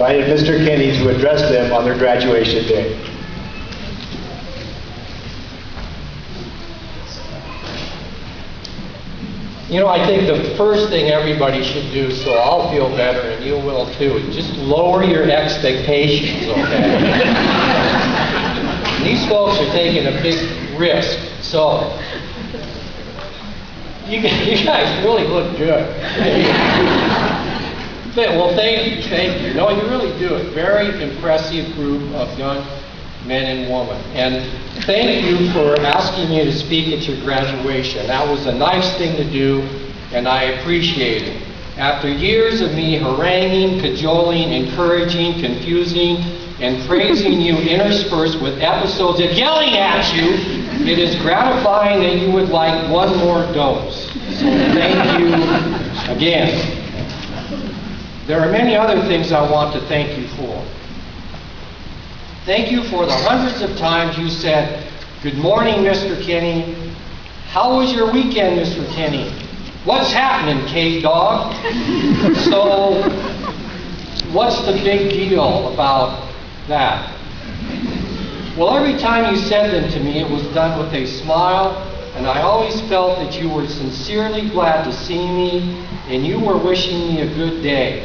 invited Mr. Kinney to address them on their graduation day. You know, I think the first thing everybody should do, so I'll feel better and you will too, is just lower your expectations, okay? These folks are taking a big risk, so you guys really look good. Well, thank you. No, you really do it. Very impressive group of young men and women. And thank you for asking me to speak at your graduation. That was a nice thing to do, and I appreciate it. After years of me haranguing, cajoling, encouraging, confusing, and praising you interspersed with episodes of yelling at you, it is gratifying that you would like one more dose. So thank you again. There are many other things I want to thank you for. Thank you for the hundreds of times you said, "Good morning, Mr. Kinney. How was your weekend, Mr. Kinney? What's happening, K-Dog?" So, what's the big deal about that? Well, every time you said them to me, it was done with a smile, and I always felt that you were sincerely glad to see me, and you were wishing me a good day.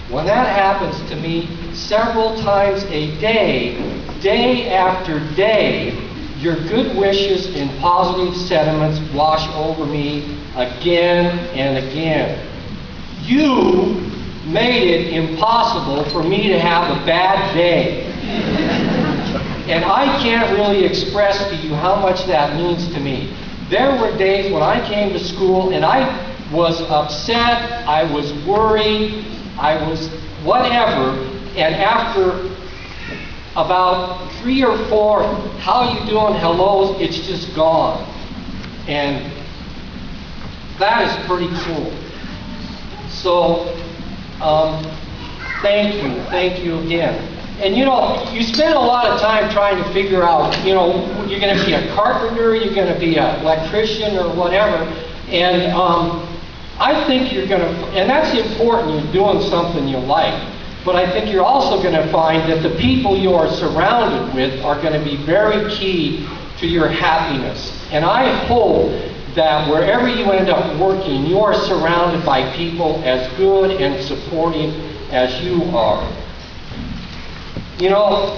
When that happens to me several times a day, day after day, your good wishes and positive sentiments wash over me again and again. You made it impossible for me to have a bad day. And I can't really express to you how much that means to me. There were days when I came to school and I was upset, I was worried, I was whatever, and after about 3 or 4, "How you doing?" hellos, it's just gone. And that is pretty cool. So, thank you again. And you know, you spend a lot of time trying to figure out, you know, you're going to be a carpenter, you're going to be an electrician or whatever, and I think you're going to, and that's important, you're doing something you like, but I think you're also going to find that the people you are surrounded with are going to be very key to your happiness. And I hope that wherever you end up working, you are surrounded by people as good and supportive as you are. You know,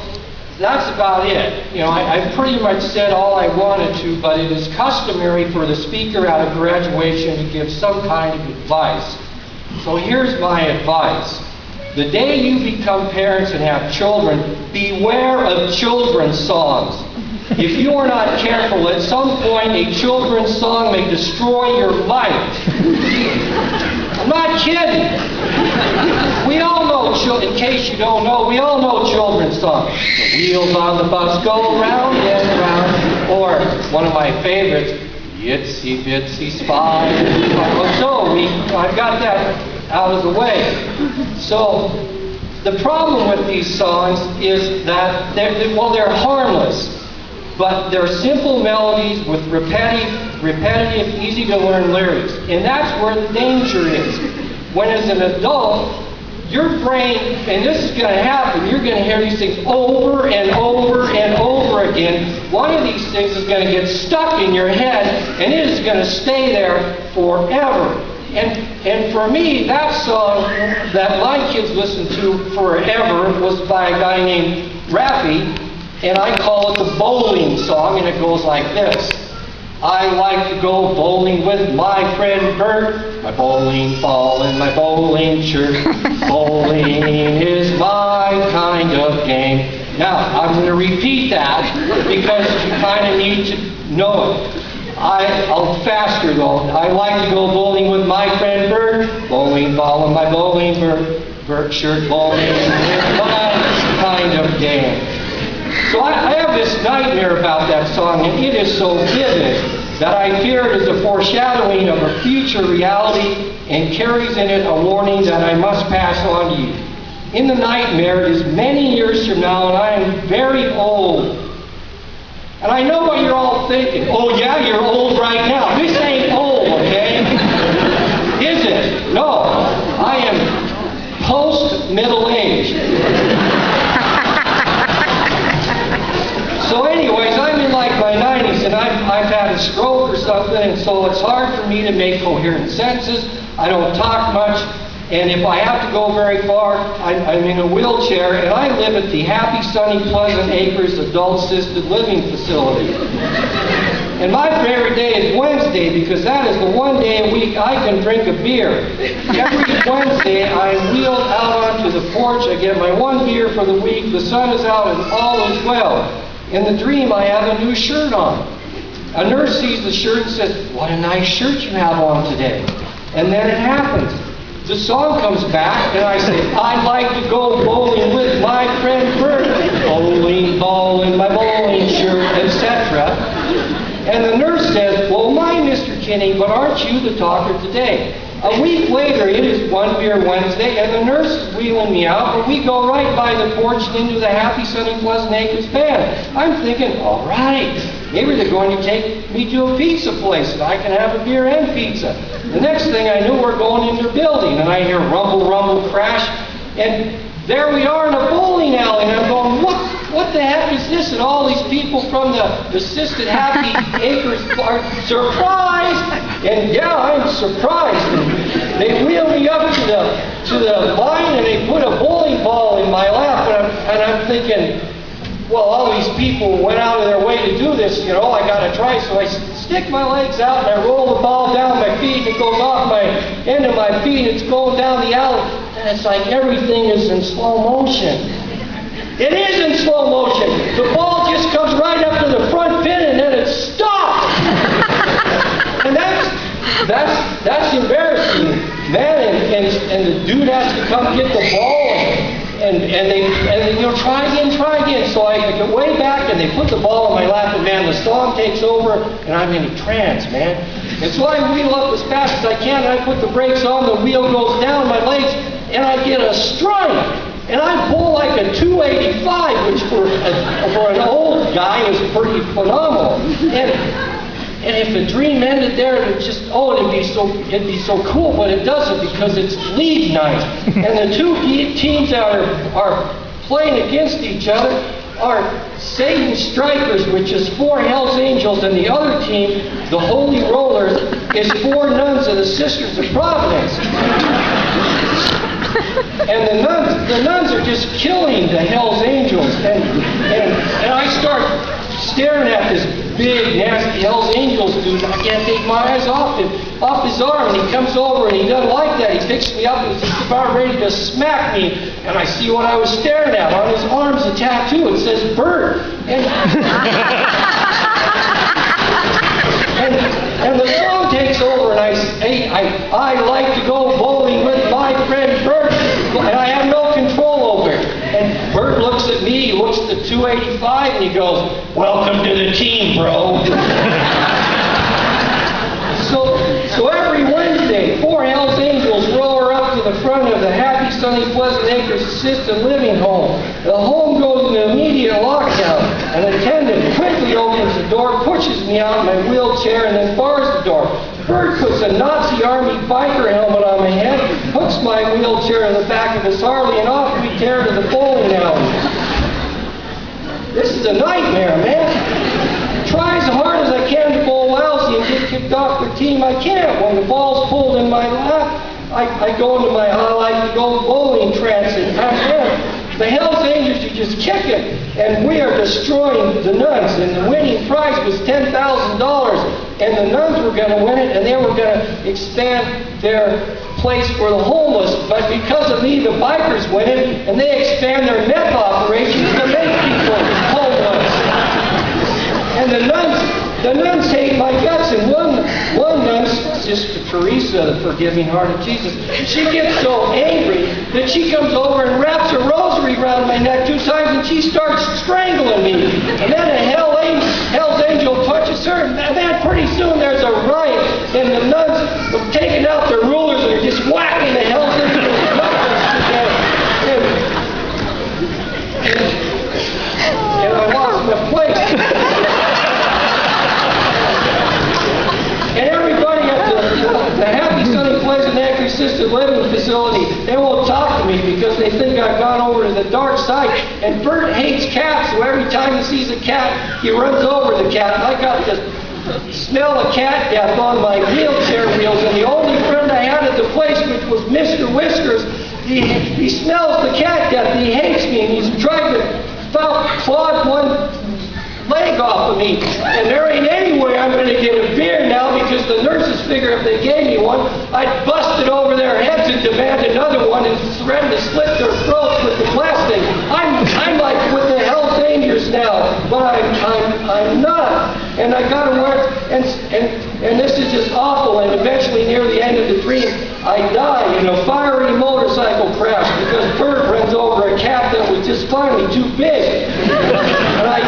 that's about it. You know, I pretty much said all I wanted to, but it is customary for the speaker at a graduation to give some kind of advice. So here's my advice. The day you become parents and have children, beware of children's songs. If you are not careful, at some point a children's song may destroy your life. I'm not kidding. We all know, in case you don't know, we all know children's songs. The wheels on the bus go round and round. Or one of my favorites, Itsy Bitsy Spider. So I've got that out of the way. So the problem with these songs is that they're harmless, but they're simple melodies with repetitive, easy to learn lyrics. And that's where the danger is. When as an adult, your brain, and this is going to happen, you're going to hear these things over and over and over again. One of these things is going to get stuck in your head, and it is going to stay there forever. And for me, that song that my kids listened to forever was by a guy named Raffy, and I call it the bowling song, and it goes like this. I like to go bowling with my friend Bert, my bowling ball and my bowling shirt. Bowling is my kind of game. Now, I'm going to repeat that because you kind of need to know it. I'll faster though. I like to go bowling with my friend Bert, bowling ball and my bowling Bert shirt. Bowling is my kind of game. So I have this nightmare about that song, and it is so vivid that I fear it is a foreshadowing of a future reality and carries in it a warning that I must pass on to you. In the nightmare, it is many years from now, and I am very old. And I know what you're all thinking. Oh yeah, you're old right now. This ain't old, okay? Is it? No. I am post-middle age. So anyways, I'm in like my 90s, and I've had a stroke or something, and so it's hard for me to make coherent sentences. I don't talk much, and if I have to go very far, I'm in a wheelchair, and I live at the Happy, Sunny, Pleasant Acres Adult Assisted Living Facility. And my favorite day is Wednesday, because that is the one day a week I can drink a beer. Every Wednesday, I'm wheeled out onto the porch, I get my one beer for the week, the sun is out, and all is well. In the dream, I have a new shirt on. A nurse sees the shirt and says, "What a nice shirt you have on today." And then it happens. The song comes back, and I say, "I'd like to go bowling with my friend Bert." Bowling ball in my bowling shirt, etc. And the nurse says, "Well, mind, Mr. Kinney, but aren't you the talker today?" A week later, it is One Beer Wednesday, and the nurse is wheeling me out, but we go right by the porch and into the Happy, Sunny, Pleasant Acres band. I'm thinking, all right, maybe they're going to take me to a pizza place, and I can have a beer and pizza. The next thing I knew, we're going in their building, and I hear rumble, rumble, crash, and there we are in a bowling alley, and I'm going, what the heck is this? And all these people from the assisted Happy Acres are surprised, and yeah, I'm surprised. And they wheel me up to the line, and they put a bowling ball in my lap, and I'm thinking, well, all these people went out of their way to do this, you know, I got to try. So I stick my legs out, and I roll the ball down my feet, and it goes off my end of my feet, and it's going down the alley, and it's like everything is in slow motion. It is in slow motion. The ball just comes right up to the front pin, and then it stops. And that's embarrassing, man. And the dude has to come get the ball, and they you know, try again. So I go way back, and they put the ball in my lap, and man, the song takes over, and I'm in a trance, man. And so I wheel up as fast as I can, and I put the brakes on, the wheel goes down my legs, and I get a strike. And I bowl like a 285, which for an old guy is pretty phenomenal. And if the dream ended there, it'd be so cool, but it doesn't, because it's league night. And the two teams that are playing against each other are Satan Strikers, which is 4 Hells Angels, and the other team, the Holy Rollers, is 4 nuns of the Sisters of Providence. And the nuns are just killing the Hells Angels, and I start staring at this big, nasty Hells Angels dude. I can't take my eyes off his arm, and he comes over, and he doesn't like that. He picks me up, and he's about ready to smack me, and I see what I was staring at. On his arm's a tattoo. It says Bert. And the song takes over, and I like to go bowling with my friend Bert, and I have no control over it. And Bert looks at me, he looks at the 285, and he goes, "Welcome to the team, bro." So every Wednesday, 4 Hells Angels roar up to the front of the Happy, Sunny, Pleasant Acres Assisted Living Home. The home goes into immediate lockdown. An attendant quickly opens the door, pushes me out in my wheelchair, and then bars the door. Bert puts a Nazi Army biker helmet on my head, hooks my wheelchair in the back of his Harley, and off we tear to the bowling alley. This is a nightmare, man. Try as hard as I can to bowl lousy and get kicked off the team. I can't. When the ball's pulled in my lap, I go into my I like to go bowling trance, and I'm there. The Hells Angels are just kicking, and we are destroying the nuns. And the winning prize was $10,000, and the nuns were going to win it, and they were going to expand their place for the homeless. But because of me, the bikers win it, and they expand their meth operations to make people homeless. And the nuns hate my guts, and one nun, Sister Teresa, the forgiving heart of Jesus, she gets so angry that she comes over and wraps her rosary around my neck 2 times, and she starts strangling me. And then a Hell's Angel touches her, and then pretty soon there's a riot, and the nuns have taken out their rulers and are just whacking the Hell's Angels and I lost my place. And everybody at the Happy, Sunny, Pleasant Acres assisted living facility. They won't talk to me because they think I've gone over to the dark side. And Bert hates cats, so every time he sees a cat, he runs over the cat. And I got this smell of cat death on my wheelchair wheels, and the only friend I had at the place, which was Mr. Whiskers, he smells the cat death, and he hates me, and he's tried to claw one leg off of me, and there ain't any way I'm going to get a beer now because the nurses figure if they gave me one, I'd bust it over their heads and demand another one and threaten to slit their throats with the plastic. I'm like with the Hell's Angels now, but I'm not, and I got to work, and this is just awful. And eventually, near the end of the dream, I die in a fiery motorcycle crash because Bert runs over a cat that was just finally too big. And I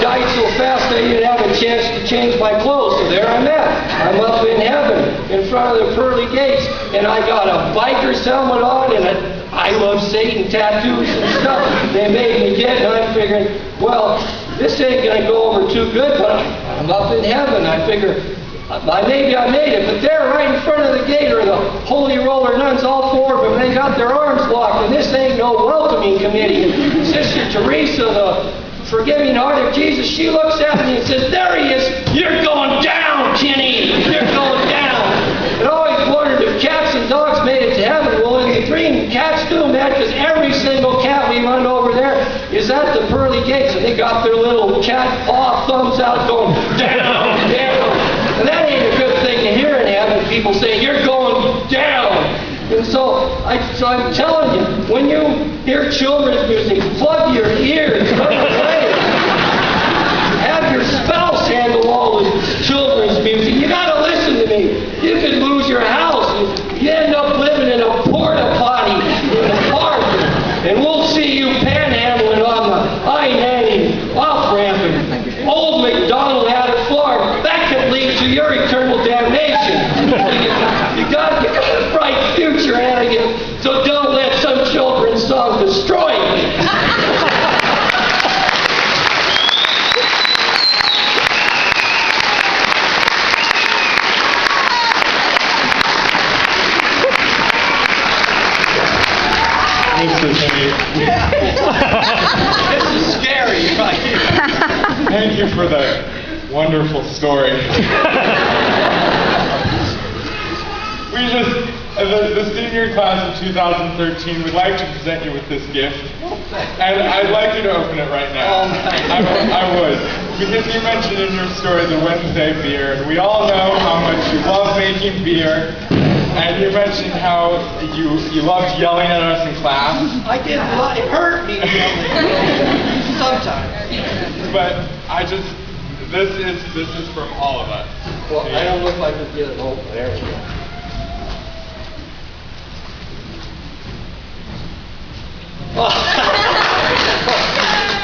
died so fast I didn't have a chance to change my clothes, so there I'm at. I'm up in heaven in front of the pearly gates, and I got a biker's helmet on and a I Love Satan tattoos and stuff they made me get, and I'm figuring, well, this ain't going to go over too good, but I'm up in heaven. I figure, maybe I made it, but there right in front of the gate are the holy roller nuns, all four of them. They got their arms locked, and this ain't no welcoming committee. Sister Teresa, the forgiving heart of Jesus, she looks at me and says, there he is. You're going down, Kinney. You're going down. And I always wondered if cats and dogs made it to heaven. Well, in the dream, cats do, man, because every single cat we run over there is at the pearly gates, and they got their little cat paw thumbs out going, down, down. And that ain't a good thing to hear in heaven, people say, you're going down. And so I'm telling you, when you hear children's music, plug your ears, run away. Have your spouse handle all the children's music. You got to listen to me. You could lose your house. You end up living in a porta potty in a park. And we'll see you panhandling on the I-90 off-ramp and old McDonald had a farm. That could lead to your eternal damnation. You got a bright future ahead of you, so don't let some children's song destroy you. This is scary, right? Thank you for the wonderful story. The senior class of 2013 would like to present you with this gift, and I'd like you to open it right now. I would, because you mentioned in your story the Wednesday beer, and we all know how much you love making beer. And you mentioned how you loved yelling at us in class. I did. It hurt me sometimes. But this is from all of us. Well, I don't look like I could get it open. There we go.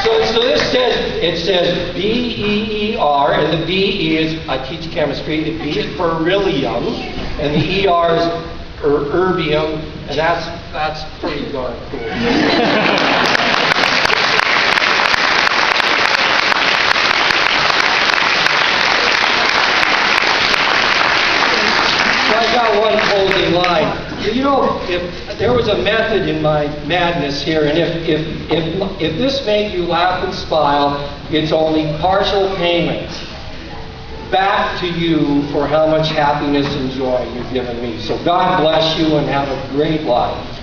So this says B-E-E-R, and the B is, I teach chemistry, the B is beryllium, and the E-R is erbium, and that's pretty darn cool. So I got one closing line. You know, if there was a method in my madness here, and if this made you laugh and smile, it's only partial payment back to you for how much happiness and joy you've given me. So God bless you and have a great life.